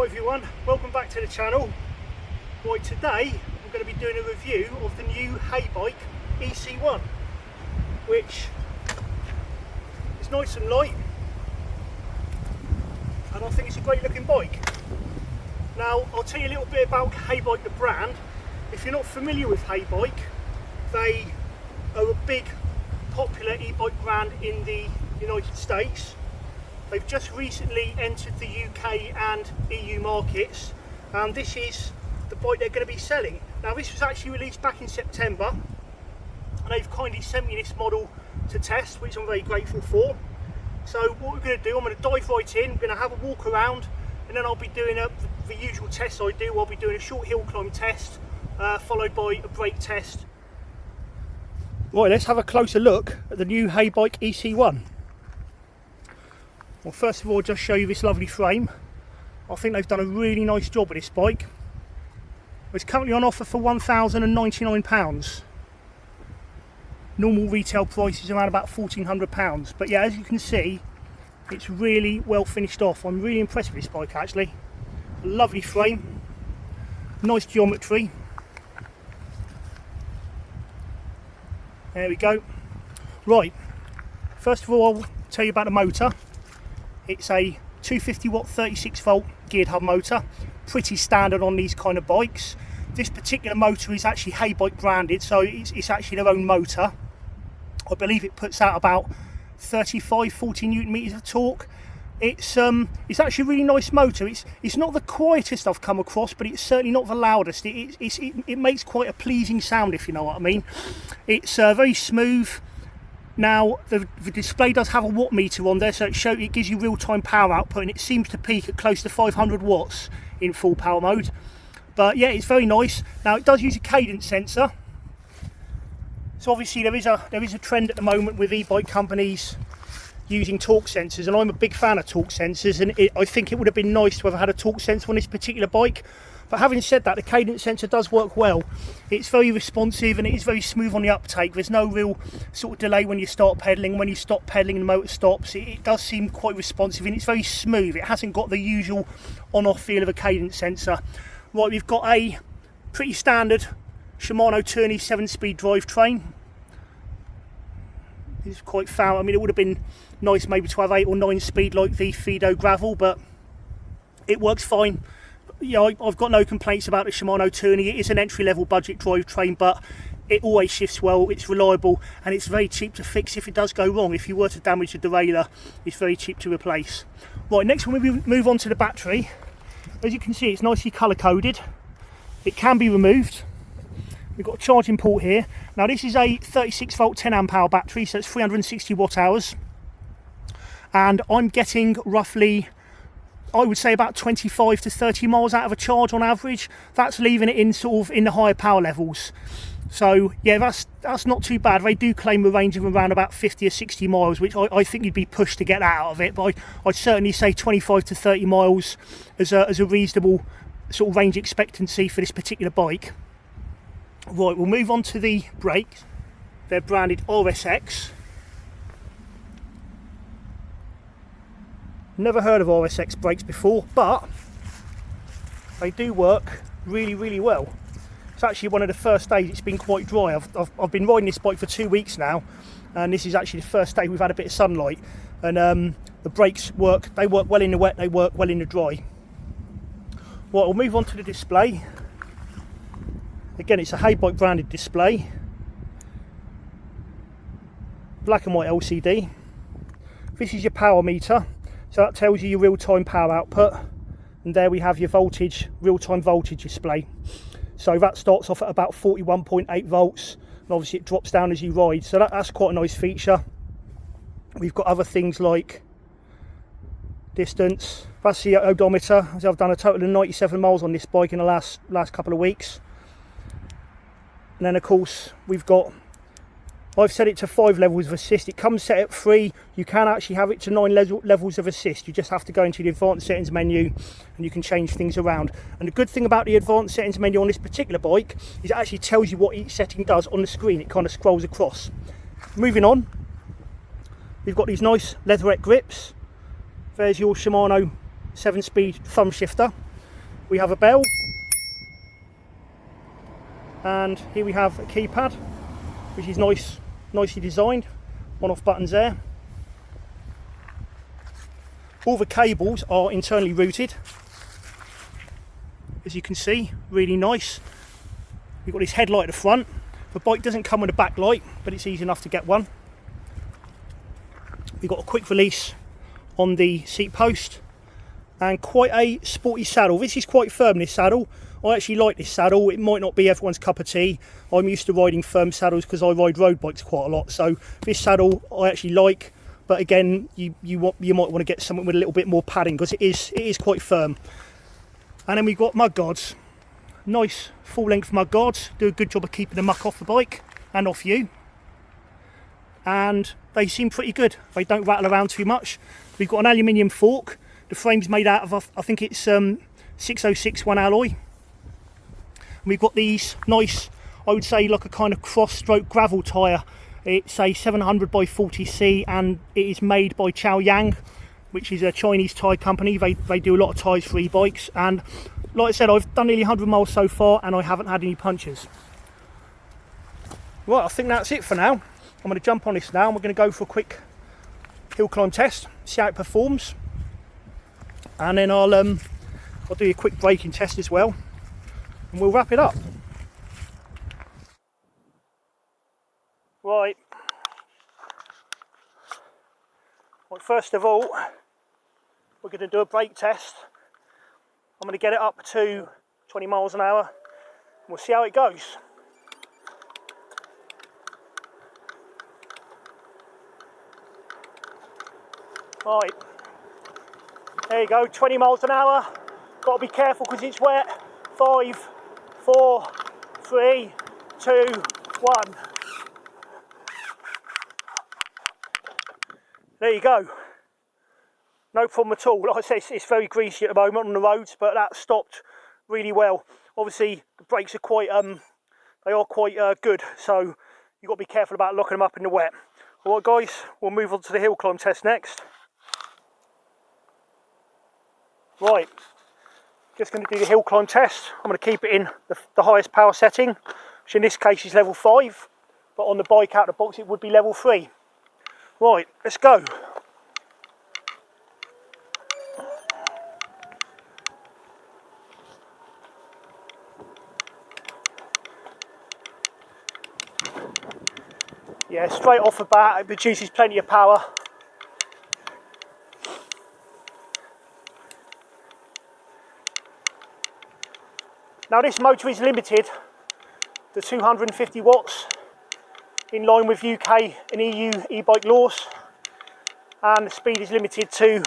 Hello everyone, welcome back to the channel. Right, today I'm going to be doing a review of the new Heybike EC1, which is nice and light, and I think it's a great looking bike. Now I'll tell you a little bit about Heybike the brand. If you're not familiar with Heybike, they are a big popular e-bike brand in the United States. They've just recently entered the UK and EU markets, and this is the bike they're going to be selling. Now this was actually released back in September, and they've kindly sent me this model to test, which I'm very grateful for. So what we're going to do, I'm going to dive right in, I'm going to have a walk around, and then I'll be doing the usual tests I do. I'll be doing a short hill climb test, followed by a brake test. Right, let's have a closer look at the new Heybike EC1. Well, first of all, I'll just show you this lovely frame. I think they've done a really nice job with this bike. It's currently on offer for £1,099. Normal retail price is around about £1,400. But yeah, as you can see, it's really well finished off. I'm really impressed with this bike actually. A lovely frame, nice geometry. There we go. Right, first of all, I'll tell you about the motor. It's a 250 watt 36 volt geared hub motor, pretty standard on these kind of bikes. This particular motor is actually Heybike branded, so it's actually their own motor. I believe it puts out about 35-40 newton meters of torque. It's actually a really nice motor. It's not the quietest I've come across, but it's certainly not the loudest. It makes quite a pleasing sound, if you know what I mean. It's very smooth. Now the display does have a watt meter on there, so it gives you real-time power output, and it seems to peak at close to 500 watts in full power mode. But yeah, it's very nice. Now it does use a cadence sensor. So obviously there is a trend at the moment with e-bike companies using torque sensors, and I'm a big fan of torque sensors, and I think it would have been nice to have had a torque sensor on this particular bike. But having said that, the cadence sensor does work well. It's very responsive and it is very smooth on the uptake. There's no real sort of delay when you start pedalling. When you stop pedalling, the motor stops. It does seem quite responsive, and it's very smooth. It hasn't got the usual on-off feel of a cadence sensor. Right, we've got a pretty standard Shimano Tourney 7-speed drivetrain. It's quite foul. I mean, it would have been nice maybe to have 8 or 9 speed like the Fido Gravel, but it works fine. Yeah, I've got no complaints about the Shimano Tourney. It is an entry-level budget drivetrain, but it always shifts well, it's reliable, and it's very cheap to fix if it does go wrong. If you were to damage the derailleur, it's very cheap to replace. Right, next when we move on to the battery, as you can see, it's nicely colour-coded. It can be removed. We've got a charging port here. Now this is a 36 volt 10 amp hour battery, so it's 360 watt hours. And I'm getting roughly, I would say, about 25 to 30 miles out of a charge on average. That's leaving it in sort of in the higher power levels. So yeah, that's not too bad. They do claim a range of around about 50 or 60 miles, which I think you'd be pushed to get that out of it. But I'd certainly say 25 to 30 miles as a reasonable sort of range expectancy for this particular bike. Right, we'll move on to the brakes. They're branded RSX. Never heard of RSX brakes before, but they do work really, really well. It's actually one of the first days it's been quite dry. I've been riding this bike for 2 weeks now, and this is actually the first day we've had a bit of sunlight. And the brakes work. They work well in the wet. They work well in the dry. Right, we'll move on to the display. Again, it's a Heybike branded display. Black and white LCD. This is your power meter. So that tells you your real-time power output, and there we have your voltage, real-time voltage display. So that starts off at about 41.8 volts, and obviously it drops down as you ride, so that's quite a nice feature. We've got other things like distance. That's the odometer. So I've done a total of 97 miles on this bike in the last couple of weeks. And then of course I've set it to 5 levels of assist. It comes set at 3. You can actually have it to 9 levels of assist. You just have to go into the advanced settings menu and you can change things around. And the good thing about the advanced settings menu on this particular bike is it actually tells you what each setting does on the screen. It kind of scrolls across. Moving on, we've got these nice leatherette grips. There's your Shimano 7-speed thumb shifter. we have a bell, and here we have a keypad, which is nicely designed. On-off buttons there. All the cables are internally routed, as you can see, really nice. We've got this headlight at the front. The bike doesn't come with a backlight, but it's easy enough to get one. We've got a quick release on the seat post, and quite a sporty saddle. This is quite firm, this saddle. I actually like this saddle. It might not be everyone's cup of tea. I'm used to riding firm saddles because I ride road bikes quite a lot. So this saddle I actually like, but again, you might want to get something with a little bit more padding because it is quite firm. And then we've got mud guards. Nice full length mud guards. Do a good job of keeping the muck off the bike and off you. And they seem pretty good. They don't rattle around too much. We've got an aluminium fork. The frame's made out of, I think it's 6061 alloy. And we've got these nice, I would say like a kind of cross-stroke gravel tyre. It's a 700 by 40C, and it is made by Chaoyang, which is a Chinese tyre company. They do a lot of tyres for e-bikes, and like I said, I've done nearly 100 miles so far and I haven't had any punctures. Right, I think that's it for now. I'm going to jump on this now and we're going to go for a quick hill climb test, see how it performs, and then I'll do a quick braking test as well, and we'll wrap it up. Right, well, first of all, we're going to do a brake test. I'm going to get it up to 20 miles an hour, and we'll see how it goes. Right, there you go, 20 miles an hour. Got to be careful because it's wet. 5, 4, 3, 2, 1. There you go. No problem at all. Like I say, it's very greasy at the moment on the roads, but that stopped really well. Obviously, the brakes are quite good, so you've got to be careful about locking them up in the wet. All right, guys, we'll move on to the hill climb test next. Right, just going to do the hill climb test. I'm going to keep it in the highest power setting, which in this case is level 5, but on the bike out of the box it would be level 3. Right, let's go. Yeah, straight off the bat, it produces plenty of power. Now this motor is limited to 250 watts in line with UK and EU e-bike laws, and the speed is limited to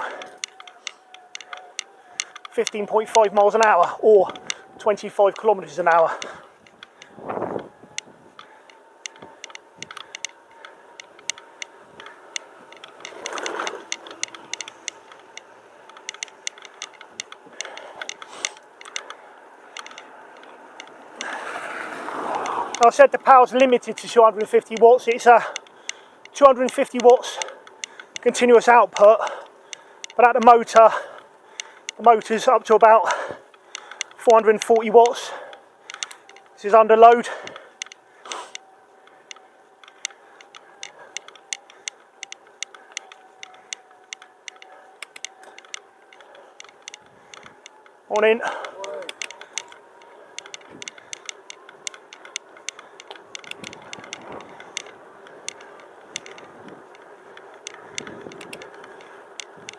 15.5 miles an hour or 25 kilometers an hour. I said the power's limited to 250 watts. It's a 250 watts continuous output, but at the motor's up to about 440 watts. This is under load. On in.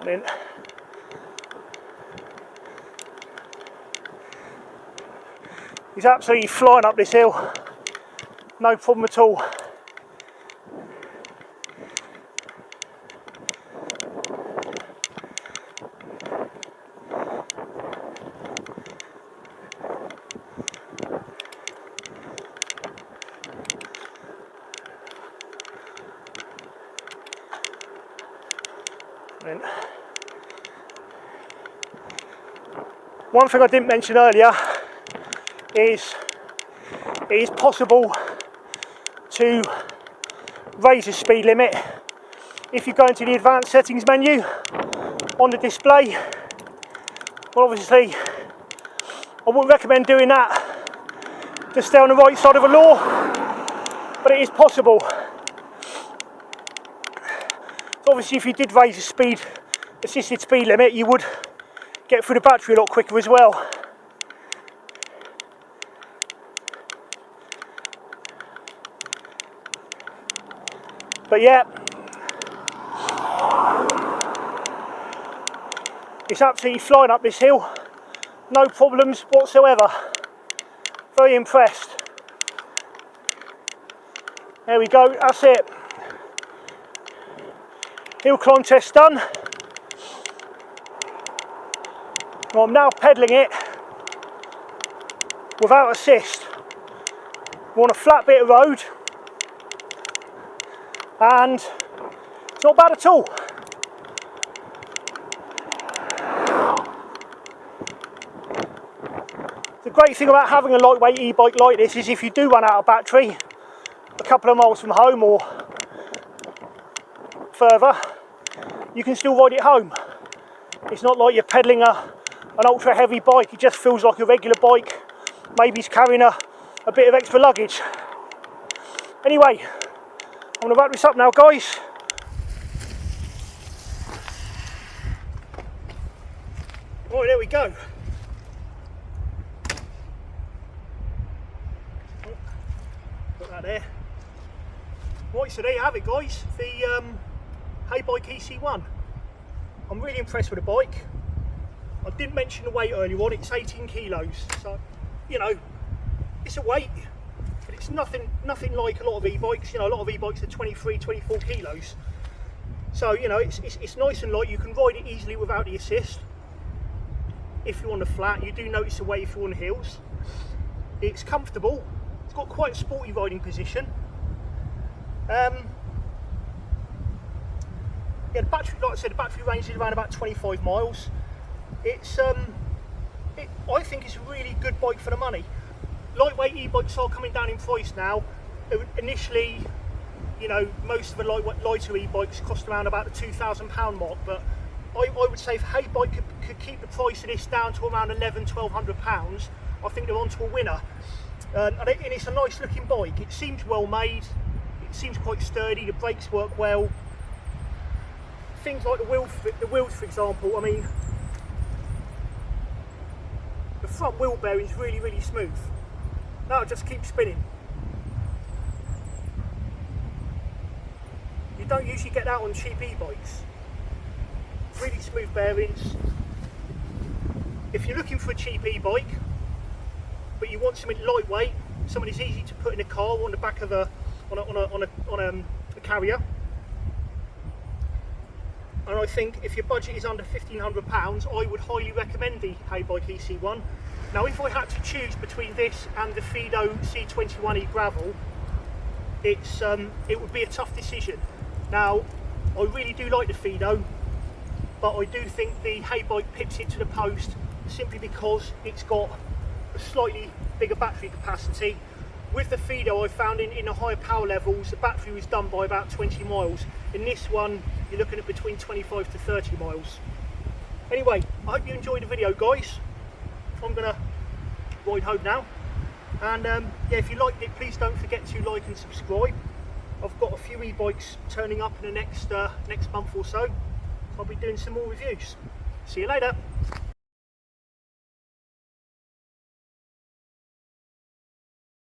In. He's absolutely flying up this hill, no problem at all. In. One thing I didn't mention earlier is it is possible to raise the speed limit if you go into the advanced settings menu on the display. Well, obviously I wouldn't recommend doing that. Just stay on the right side of the law, but it is possible. So obviously if you did raise the speed, assisted speed limit, you would get through the battery a lot quicker as well. But yeah, it's absolutely flying up this hill, no problems whatsoever. Very impressed. There we go, that's it. Hill climb test done. Well, I'm now pedalling it without assist. We're on a flat bit of road and it's not bad at all. The great thing about having a lightweight e-bike like this is if you do run out of battery a couple of miles from home or further, you can still ride it home. It's not like you're pedalling an ultra heavy bike, it just feels like a regular bike. Maybe it's carrying a bit of extra luggage. Anyway, I'm going to wrap this up now, guys. Right, there we go. Put that there. Right, so there you have it, guys. The Heybike EC1. I'm really impressed with the bike. I didn't mention the weight earlier on. It's 18 kilos. So, you know, it's a weight, but it's nothing like a lot of e-bikes. You know, a lot of e-bikes are 23, 24 kilos. So, you know, it's nice and light. You can ride it easily without the assist. If you're on the flat, you do notice the weight if you're on the hills. It's comfortable. It's got quite a sporty riding position. Yeah, the battery, like I said, the battery range is around about 25 miles. It's I think it's a really good bike for the money. Lightweight e-bikes are coming down in price now. Initially, you know, most of the lighter e-bikes cost around about the £2,000 mark, but I would say if Heybike could keep the price of this down to around £1,100–1,200, I think they're onto a winner. And it's a nice looking bike. It seems well made. It seems quite sturdy. The brakes work well. Things like the wheels, for example. I mean, the front wheel bearing is really, really smooth. Now it just keeps spinning. You don't usually get that on cheap e-bikes. Really smooth bearings. If you're looking for a cheap e-bike, but you want something lightweight, something that's easy to put in a car or on the back of a carrier, and I think if your budget is under £1,500, I would highly recommend the Heybike EC1. Now, if I had to choose between this and the Fido C21e Gravel, it would be a tough decision. Now, I really do like the Fido, but I do think the Heybike pips it to the post simply because it's got a slightly bigger battery capacity. With the Fido, I found in the higher power levels, the battery was done by about 20 miles. In this one, you're looking at between 25 to 30 miles. Anyway, I hope you enjoyed the video, guys. I'm gonna ride home now. And yeah, if you liked it, please don't forget to like and subscribe. I've got a few e-bikes turning up in the next month or so. I'll be doing some more reviews. See you later.